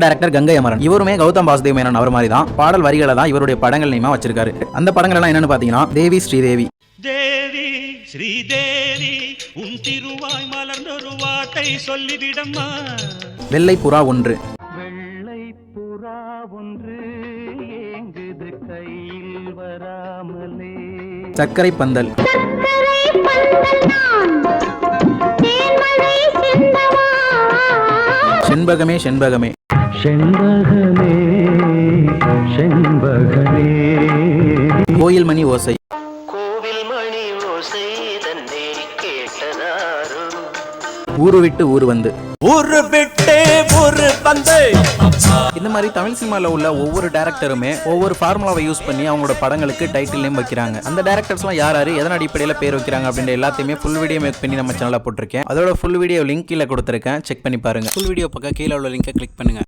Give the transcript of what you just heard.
Director Ganga Amaran. இவருமே Gautham Vasudev Menon அவர் மாதிரி தான் பாடல் வரிகளை தான் இவருடைய படங்கள் நேமா வச்சிருக்காரு. அந்த படங்கள் எல்லாம் என்னன்னு பாத்தீங்கன்னா தேவி ஸ்ரீதேவி, தேவி ஸ்ரீதேவி உன் திருவாய் மலர்ந்தொரு வார்த்தை சொல்லிவிடம்மா, வெள்ளை புறா ஒன்று, வெள்ளை புறா ஒன்று ஏங்குது கையில் வராமலே, சர்க்கரை பந்தல், செண்பகமே செண்பகமே, செண்பகமே செண்பகமே, கோயில் மணி ஓசை, கோவில் மணி ஓசை தன்னை கேட்டதாரோ, ஊரு விட்டு ஊரு வந்து, ஒரு விட்டே ஒரு பந்து. இந்த மாதிரி தமிழ் சினிமாவில் உள்ள ஒவ்வொரு டேரக்டருமே ஒவ்வொரு ஃபார்முலாவை யூஸ் பண்ணி அவங்களோட படங்களுக்கு டைட்டில் நேம் வைக்கிறாங்க. அந்த டேரக்டர்ஸ்லாம் யார் யார் எதன் அடிப்படையில் பேர் வைக்கிறாங்க அப்படின்ற எல்லாத்தையுமே ஃபுல் வீடியோ மேக் பண்ணி நம்ம சேனலில் போட்டிருக்கேன். அதோட ஃபுல் வீடியோ லிங்க் கீழே கொடுத்துருக்கேன், செக் பண்ணி பாருங்க. ஃபுல் வீடியோ பக்கம் கீழே உள்ள லிங்கை கிளிக் பண்ணுங்க.